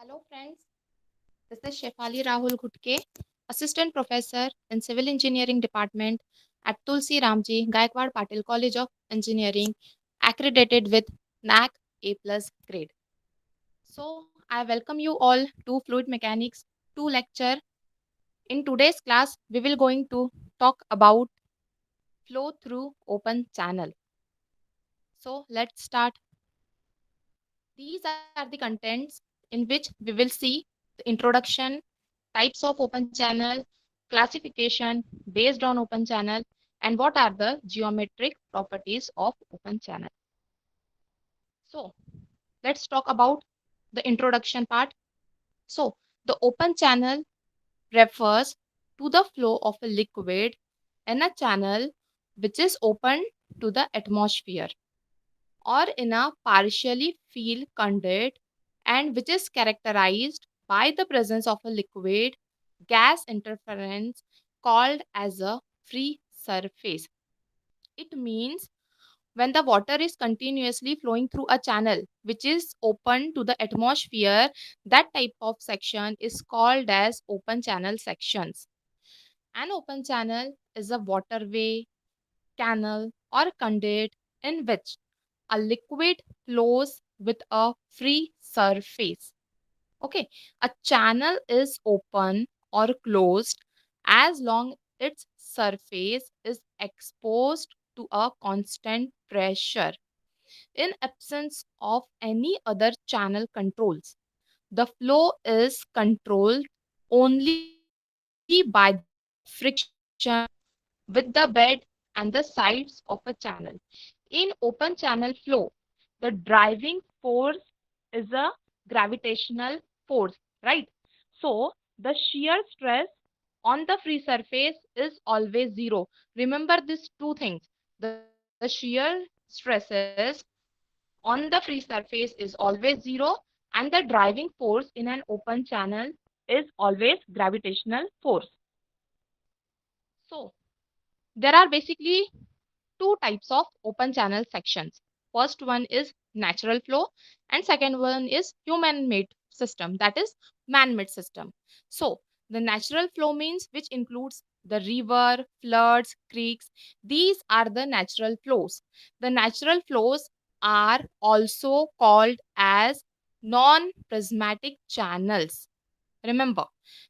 Hello friends, this is Shefali Rahul Gutke, Assistant Professor in Civil Engineering Department at Tulsi Ramji Gaikwad Patil College of Engineering, accredited with NAC A+ grade. So, I welcome you all to Fluid Mechanics 2 lecture. In today's class, we will going to talk about flow through open channel. So, let's start. These are the contents in which we will see the introduction, types of open channel, classification based on open channel, and what are the geometric properties of open channel. So let's talk about the introduction part. So the open channel refers to the flow of a liquid in a channel which is open to the atmosphere or in a partially filled conduit and which is characterized by the presence of a liquid gas interference called as a free surface. It means when the water is continuously flowing through a channel which is open to the atmosphere, that type of section is called as open channel sections. An open channel is a waterway, canal, or conduit in which a liquid flows with a free surface. Okay, a channel is open or closed as long its surface is exposed to a constant pressure. In absence of any other channel controls, the flow is controlled only by the friction with the bed and the sides of a channel. In open channel flow, the driving force is a gravitational force, right? So the shear stress on the free surface is always zero. Remember these two things. The shear stresses on the free surface is always zero, and the driving force in an open channel is always gravitational force. So there are basically two types of open channel sections. First one is natural flow and second one is human made system, that is man made system. So the natural flow means which includes the river, floods, creeks. These are the natural flows. The natural flows are also called as non prismatic channels. Remember,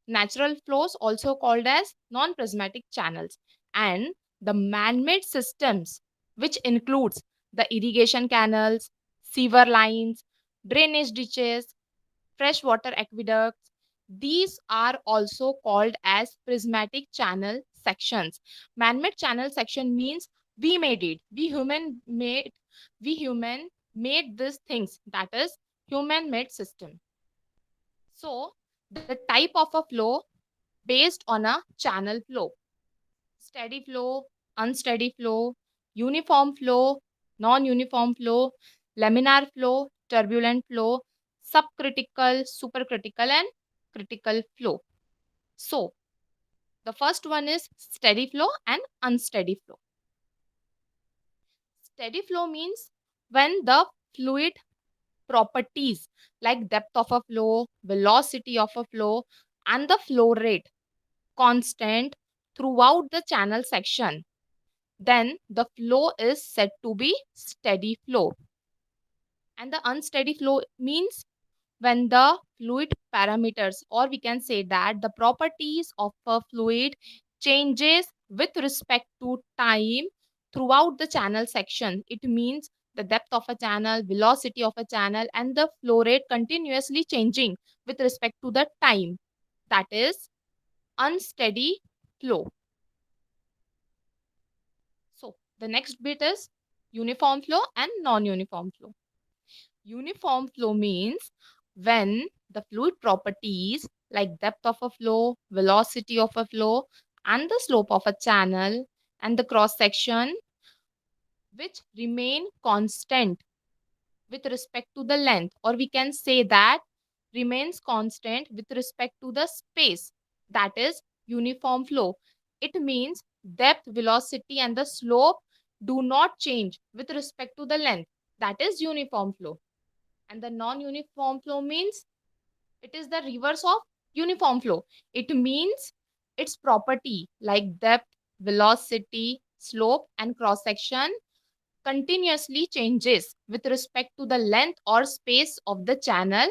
natural flows also called as non-prismatic channels, and the man-made systems, which includes the irrigation canals, sewer lines, drainage ditches, freshwater aqueducts. These are also called as prismatic channel sections. Man-made channel section means we made it. We human made these things. That is human-made system. So the type of a flow based on a channel flow: steady flow, unsteady flow, uniform flow, non uniform flow, laminar flow, turbulent flow, subcritical, supercritical, and critical flow. So, the first one is steady flow and unsteady flow. Steady flow means when the fluid properties like depth of a flow, velocity of a flow, and the flow rate constant throughout the channel section, then the flow is said to be steady flow. And the unsteady flow means when the fluid parameters, or we can say that the properties of a fluid changes with respect to time throughout the channel section. It means the depth of a channel, velocity of a channel, and the flow rate continuously changing with respect to the time. That is unsteady flow. So the next bit is uniform flow and non-uniform flow. Uniform flow means when the fluid properties like depth of a flow, velocity of a flow, and the slope of a channel and the cross section which remain constant with respect to the length, or we can say that remains constant with respect to the space. That is uniform flow. It means depth, velocity, and the slope do not change with respect to the length. That is uniform flow. And the non uniform flow means It is the reverse of uniform flow. It means its property like depth, velocity, slope, and cross section continuously changes with respect to the length or space of the channel.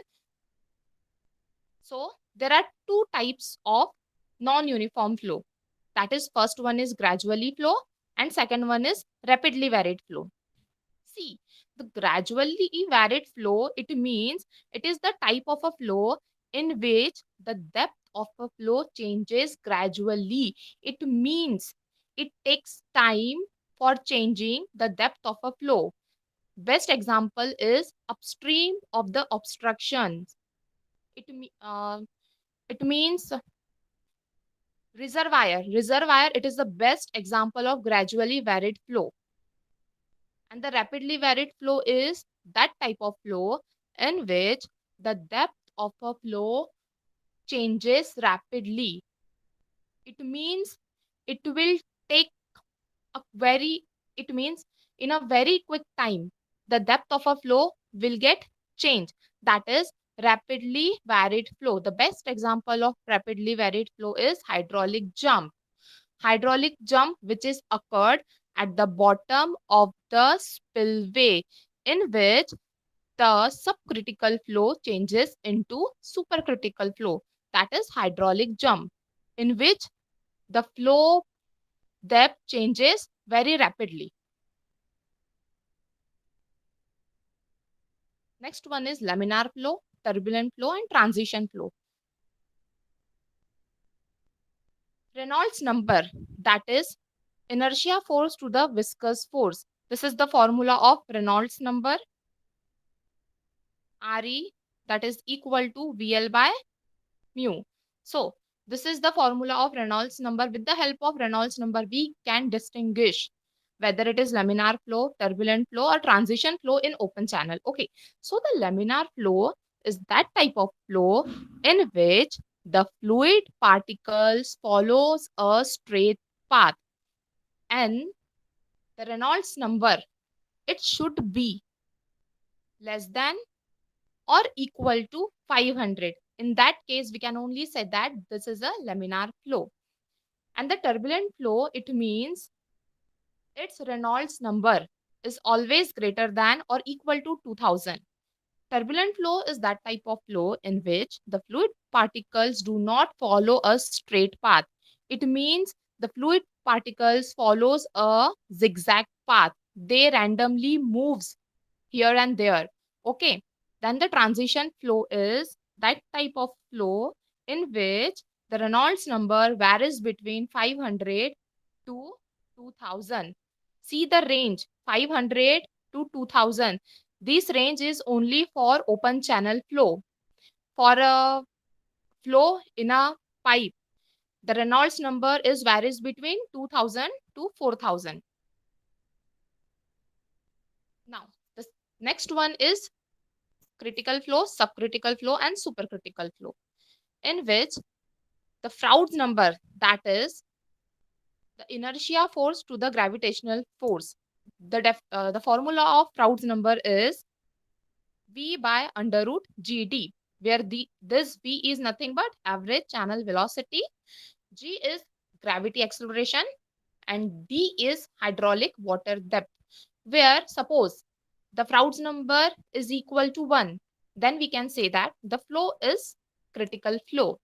So there are two types of non-uniform flow. That is, first one is gradually flow and second one is rapidly varied flow. See, the gradually varied flow, it means it is the type of a flow in which the depth of a flow changes gradually. It means it takes time for changing the depth of a flow. Best example is upstream of the obstructions. It, it means reservoir. Reservoir, it is the best example of gradually varied flow. And the rapidly varied flow is that type of flow in which the depth of a flow changes rapidly. It means it will take a very, it means in a very quick time, the depth of a flow will get changed. That is rapidly varied flow. The best example of rapidly varied flow is hydraulic jump. Hydraulic jump which is occurred at the bottom of the spillway, in which the subcritical flow changes into supercritical flow. That is hydraulic jump, in which the flow depth changes very rapidly. Next one is laminar flow, turbulent flow, and transition flow. Reynolds number, that is inertia force to the viscous force. This is the formula of Reynolds number. Re, that is equal to VL by mu. So this is the formula of Reynolds number. With the help of Reynolds number, we can distinguish whether it is laminar flow, turbulent flow, or transition flow in open channel. Okay, so the laminar flow is that type of flow in which the fluid particles follows a straight path, and the Reynolds number, it should be less than or equal to 500. In that case, we can only say that this is a laminar flow. And the turbulent flow, it means its Reynolds number is always greater than or equal to 2000. Turbulent flow is that type of flow in which the fluid particles do not follow a straight path. It means the fluid particles follows a zigzag path. They randomly moves here and there. Okay. Then the transition flow is that type of flow in which the Reynolds number varies between 500 to 2000. See the range 500 to 2000. This range is only for open channel flow. For a flow in a pipe, the Reynolds number is varies between 2000 to 4000. Now, the next one is critical flow, subcritical flow, and supercritical flow, in which the Froude's number, that is the inertia force to the gravitational force. The formula of Froude's number is V by under root GD, where this V is nothing but average channel velocity, G is gravity acceleration, and D is hydraulic water depth. Where suppose the Froude's number is equal to 1, then we can say that the flow is critical flow.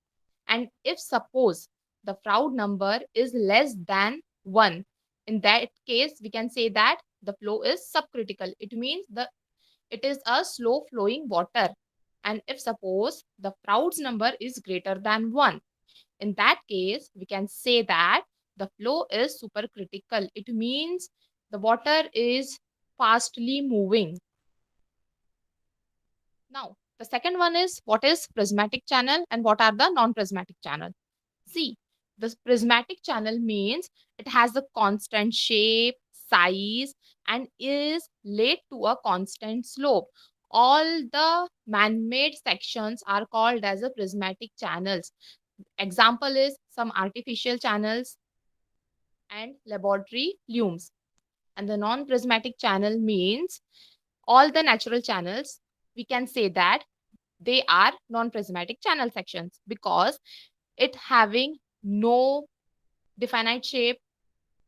And if suppose the Froude number is less than 1, in that case we can say that the flow is subcritical. It means it is a slow flowing water. And if suppose the Froude's number is greater than 1, in that case we can say that the flow is supercritical. It means the water is fastly moving. Now, the second one is what is prismatic channel and what are the non-prismatic channel. See, this prismatic channel means it has a constant shape, size, and is laid to a constant slope. All the man-made sections are called as a prismatic channels. Example is some artificial channels and laboratory lumes. And the non-prismatic channel means all the natural channels. We can say that they are non-prismatic channel sections because it having no definite shape,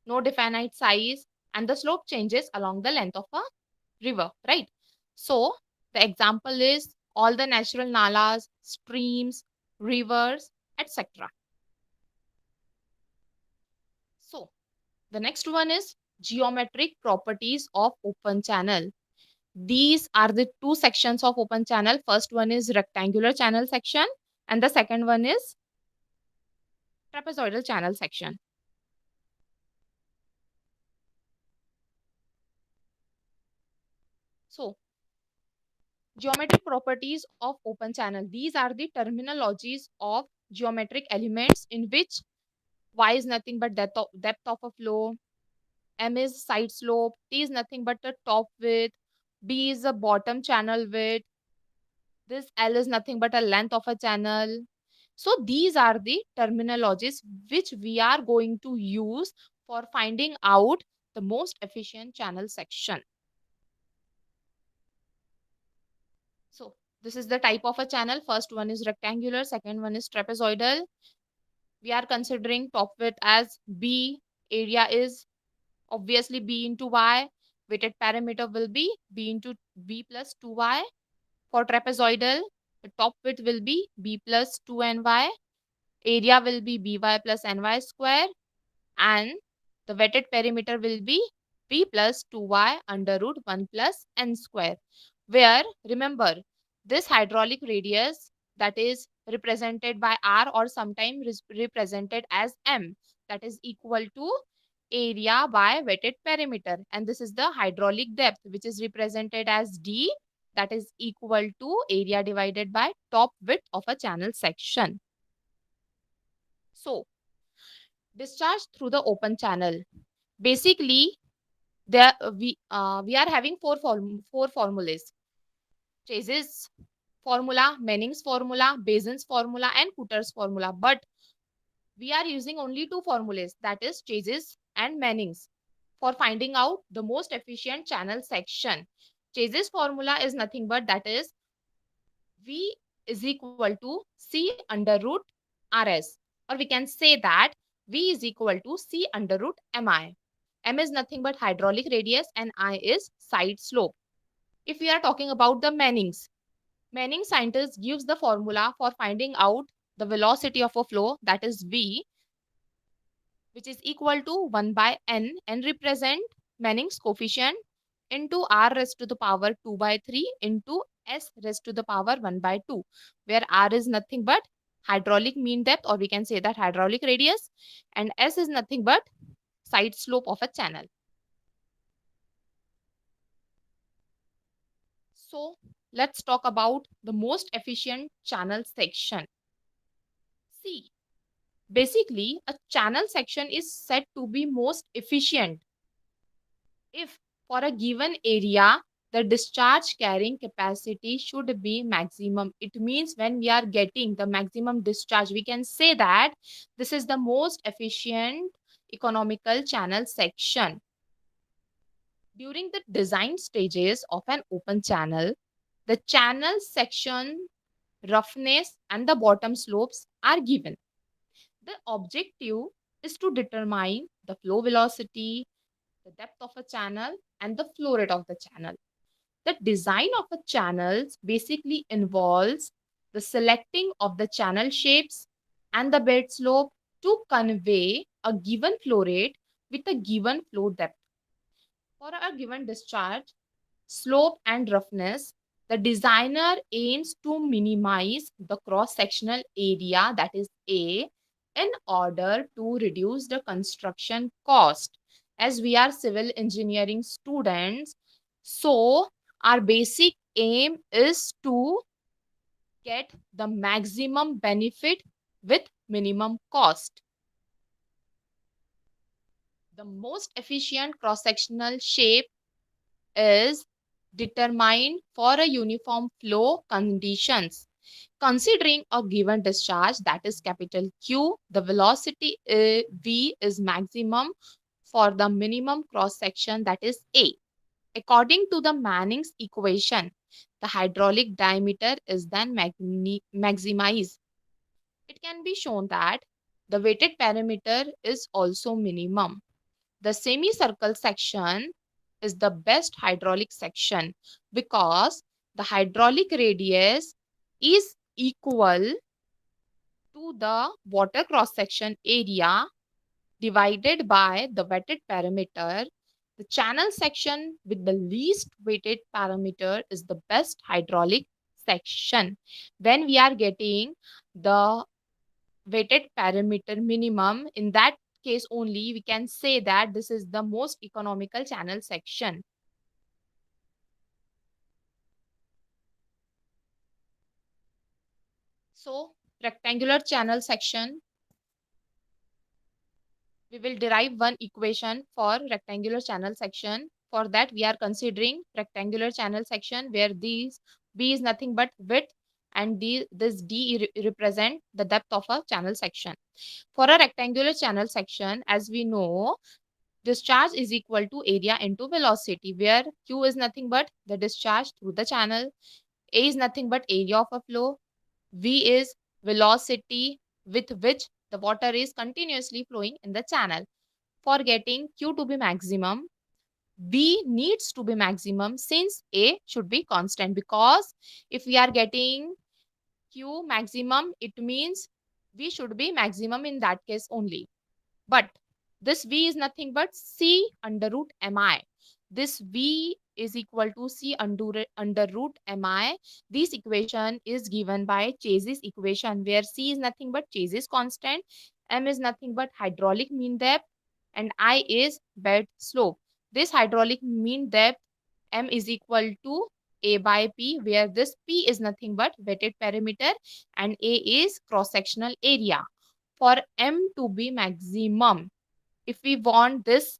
no definite size, and the slope changes along the length of a river, right? So the example is all the natural nalas, streams, rivers, etc. So the next one is geometric properties of open channel. These are the two sections of open channel. First one is rectangular channel section and the second one is trapezoidal channel section. So geometric properties of open channel. These are the terminologies of geometric elements in which y is nothing but depth of a flow, m is side slope, t is nothing but the top width, b is the bottom channel width, this L is nothing but a length of a channel. So these are the terminologies which we are going to use for finding out the most efficient channel section. So this is the type of a channel. First one is rectangular, second one is trapezoidal. We are considering top width as B, area is obviously B into Y, weighted parameter will be B into B plus 2Y. For trapezoidal, the top width will be B plus 2NY, area will be by plus ny square, and the wetted perimeter will be b plus 2y under root 1 plus n square, where remember this hydraulic radius that is represented by r or sometimes represented as m, that is equal to area by wetted perimeter, and this is the hydraulic depth which is represented as d, that is equal to area divided by top width of a channel section. So discharge through the open channel. Basically, there we are having four formulas: Chase's formula, Manning's formula, Bazin's formula, and Cooter's formula. But we are using only two formulas, that is Chase's and Manning's, for finding out the most efficient channel section. Chase's formula is nothing but that is V is equal to C under root RS, or we can say that V is equal to C under root MI. M is nothing but hydraulic radius and I is side slope. If we are talking about the Manning's, Manning scientist gives the formula for finding out the velocity of a flow, that is V, which is equal to 1 by n represent Manning's coefficient into r raised to the power 2 by 3 into s raised to the power 1 by 2, where r is nothing but hydraulic mean depth, or we can say that hydraulic radius, and s is nothing but side slope of a channel. So let's talk about the most efficient channel section. See, basically a channel section is said to be most efficient if for a given area the discharge carrying capacity should be maximum. It means when we are getting the maximum discharge, we can say that this is the most efficient economical channel section. During the design stages of an open channel, the channel section roughness and the bottom slopes are given. The objective is to determine the flow velocity, the depth of a channel, and the flow rate of the channel. The design of a channels basically involves the selecting of the channel shapes and the bed slope to convey a given flow rate with a given flow depth. For a given discharge, slope and roughness, the designer aims to minimize the cross-sectional area, that is A, in order to reduce the construction cost. As we are civil engineering students, so our basic aim is to get the maximum benefit with minimum cost. The most efficient cross-sectional shape is determined for a uniform flow conditions. Considering a given discharge, that is capital Q, the velocity V is maximum for the minimum cross section, that is A. According to the Manning's equation, the hydraulic diameter is then maximized. It can be shown that the weighted parameter is also minimum. The semicircle section is the best hydraulic section because the hydraulic radius is equal to the water cross section area divided by the weighted parameter. The channel section with the least weighted parameter is the best hydraulic section. When we are getting the weighted parameter minimum, in that case only we can say that this is the most economical channel section. So rectangular channel section, we will derive one equation for rectangular channel section. For that we are considering rectangular channel section where these B is nothing but width and this D represent the depth of a channel section. For a rectangular channel section, as we know, discharge is equal to area into velocity, where Q is nothing but the discharge through the channel, A is nothing but area of a flow, V is velocity with which the water is continuously flowing in the channel. For getting Q to be maximum, V needs to be maximum since A should be constant, because if we are getting Q maximum, it means V should be maximum in that case only. But this V is nothing but C under root mi. This V is equal to C under root mi. This equation is given by Chase's equation, where C is nothing but Chase's constant, m is nothing but hydraulic mean depth, and I is bed slope. This hydraulic mean depth m is equal to A by P, where this P is nothing but weighted parameter and A is cross-sectional area. For m to be maximum, if we want this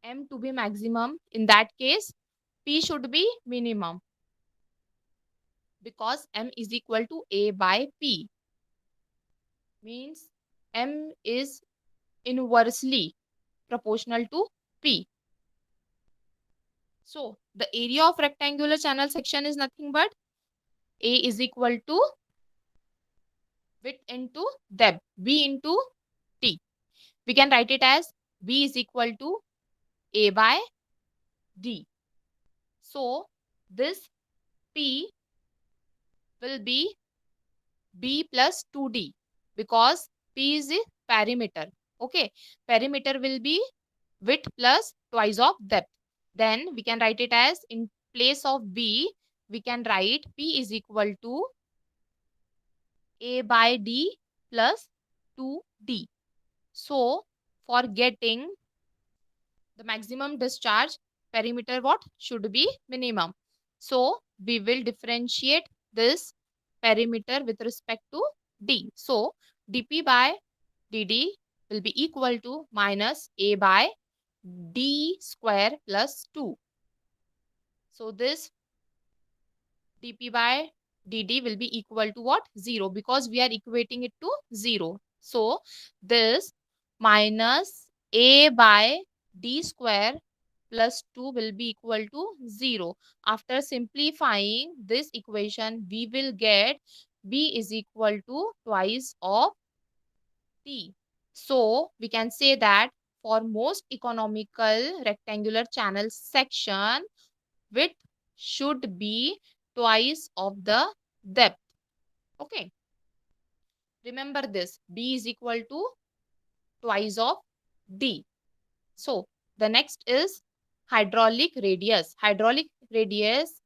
m to be maximum, in that case P should be minimum, because m is equal to A by P, means m is inversely proportional to P. So the area of rectangular channel section is nothing but A is equal to width into depth, B into T. We can write it as B is equal to A by D. So this P will be B plus 2D, because P is the perimeter. Okay, perimeter will be width plus twice of depth. Then we can write it as, in place of B, we can write P is equal to A by D plus 2D. So for getting the maximum discharge, perimeter what should be minimum. So we will differentiate this perimeter with respect to D. So dP by dd will be equal to minus A by D square plus 2. So this dP by dd will be equal to what? 0, because we are equating it to 0. So this minus A by D square plus 2 will be equal to 0. After simplifying this equation, we will get B is equal to twice of T. So we can say that for most economical rectangular channel section, width should be twice of the depth. Okay. Remember this, B is equal to twice of D. So the next is hydraulic radius. Hydraulic radius,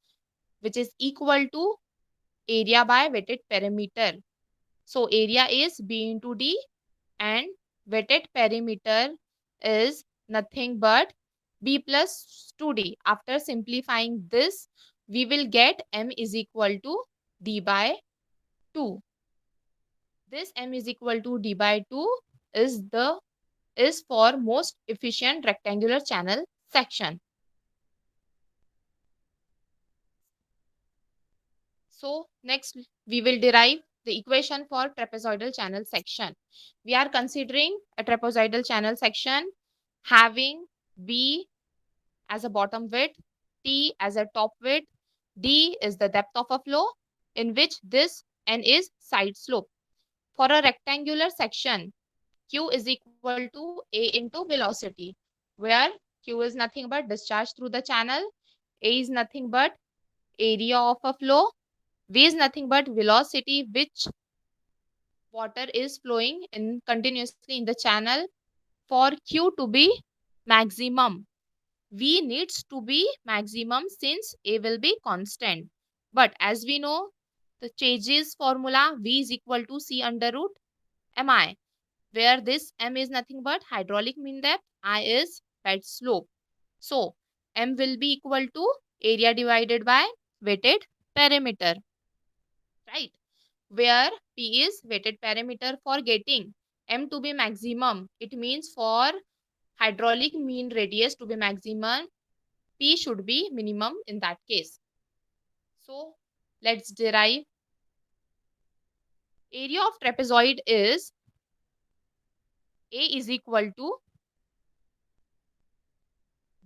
which is equal to area by weighted perimeter. So area is B into D and weighted perimeter is nothing but B plus 2D. After simplifying this, we will get M is equal to D by 2. This M is equal to D by 2 is for most efficient rectangular channel section. So next we will derive the equation for trapezoidal channel section. We are considering a trapezoidal channel section having B as a bottom width, T as a top width, D is the depth of a flow in which this N is side slope. For a rectangular section, Q is equal to A into velocity, where Q is nothing but discharge through the channel, A is nothing but area of a flow, V is nothing but velocity which water is flowing in continuously in the channel. For Q to be maximum, V needs to be maximum since A will be constant. But as we know, the changes formula V is equal to C under root Mi, where this M is nothing but hydraulic mean depth, I is bed slope. So M will be equal to area divided by weighted perimeter, right? Where P is weighted perimeter. For getting M to be maximum, it means for hydraulic mean radius to be maximum, P should be minimum in that case. So let's derive. Area of trapezoid is A is equal to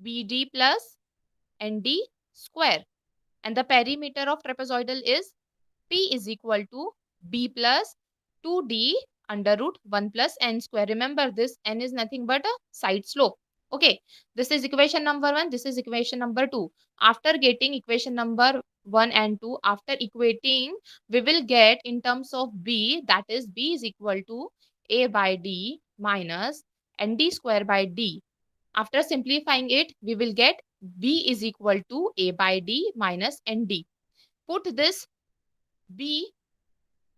BD plus ND square, and the perimeter of trapezoidal is P is equal to B plus 2D under root 1 plus N square. Remember, this N is nothing but a side slope. Okay, this is equation number 1, this is equation number 2. After getting equation number 1 and 2, after equating, we will get in terms of B, that is B is equal to A by D minus ND square by D. After simplifying it, we will get B is equal to A by D minus ND. Put this B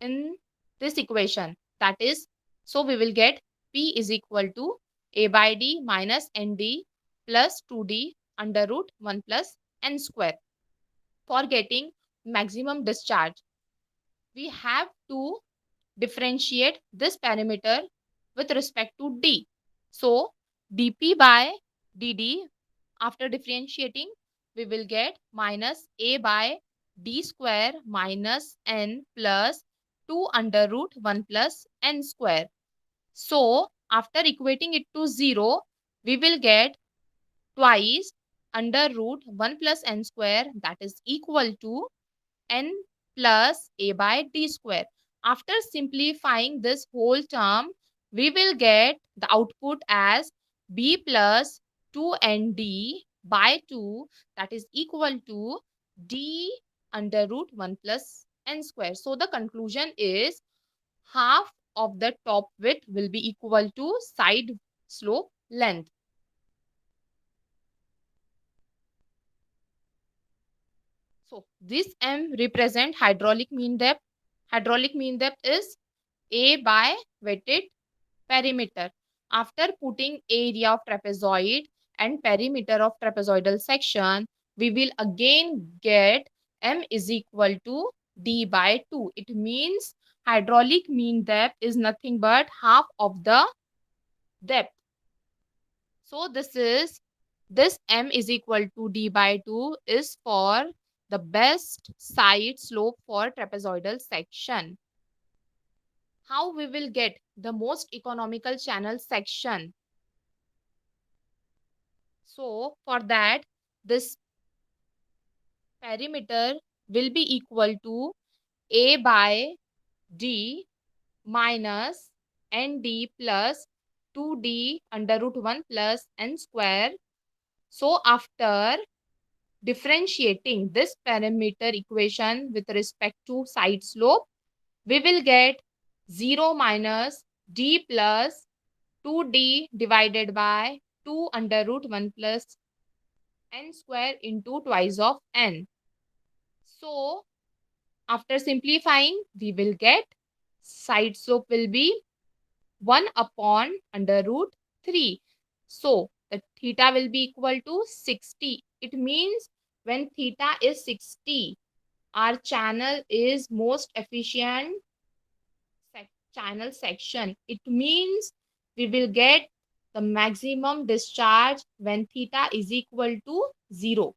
in this equation, that is, so we will get P is equal to A by D minus ND plus 2D under root 1 plus N square. For getting maximum discharge, we have to differentiate this parameter with respect to D. So dP by dd, after differentiating, we will get minus A by D square minus N plus 2 under root 1 plus N square. So after equating it to 0, we will get twice under root 1 plus N square, that is equal to N plus A by D square. After simplifying this whole term, we will get the output as B plus 2ND by 2, that is equal to D under root 1 plus N square. So the conclusion is half of the top width will be equal to side slope length. So this M represent hydraulic mean depth. Hydraulic mean depth is A by weighted perimeter. After putting area of trapezoid and perimeter of trapezoidal section, we will again get M is equal to D by 2. It means hydraulic mean depth is nothing but half of the depth. So this M is equal to D by 2 is for the best side slope for trapezoidal section. How we will get the most economical channel section? So for that, this perimeter will be equal to A by D minus ND plus 2D under root 1 plus N square. So after differentiating this perimeter equation with respect to side slope, we will get 0 minus D plus 2D divided by 2 under root 1 plus N square into twice of N. So after simplifying, we will get side slope will be 1 upon under root 3. So the theta will be equal to 60. It means when theta is 60, our channel is most efficient channel section. It means we will get the maximum discharge when theta is equal to 0.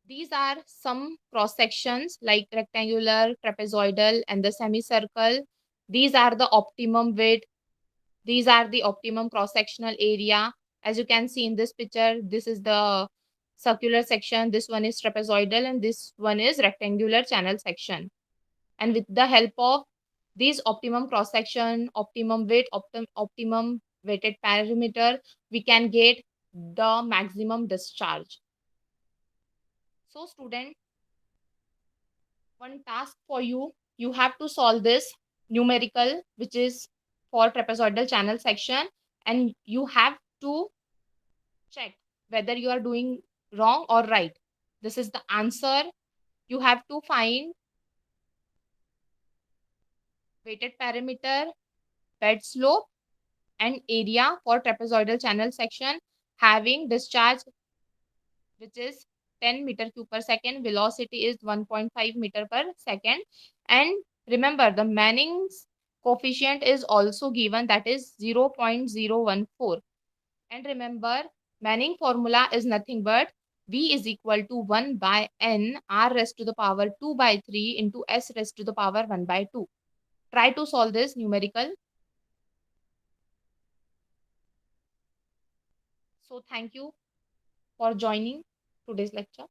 These are some cross sections like rectangular, trapezoidal, and the semicircle. These are the optimum width. These are the optimum cross sectional area. As you can see in this picture, this is the circular section, this one is trapezoidal, and this one is rectangular channel section. And with the help of these optimum cross section, optimum weight, optimum weighted parameter, we can get the maximum discharge. So student, one task for you, you have to solve this numerical, which is for trapezoidal channel section, and you have to check whether you are doing wrong or right. This is the answer. You have to find weighted parameter, bed slope, and area for trapezoidal channel section having discharge which is 10 meter cube per second, velocity is 1.5 meter per second. And remember, the Manning's coefficient is also given, that is 0.014. And remember, Manning formula is nothing but V is equal to 1 by N R raised to the power 2 by 3 into S raised to the power 1 by 2. Try to solve this numerical. So thank you for joining today's lecture.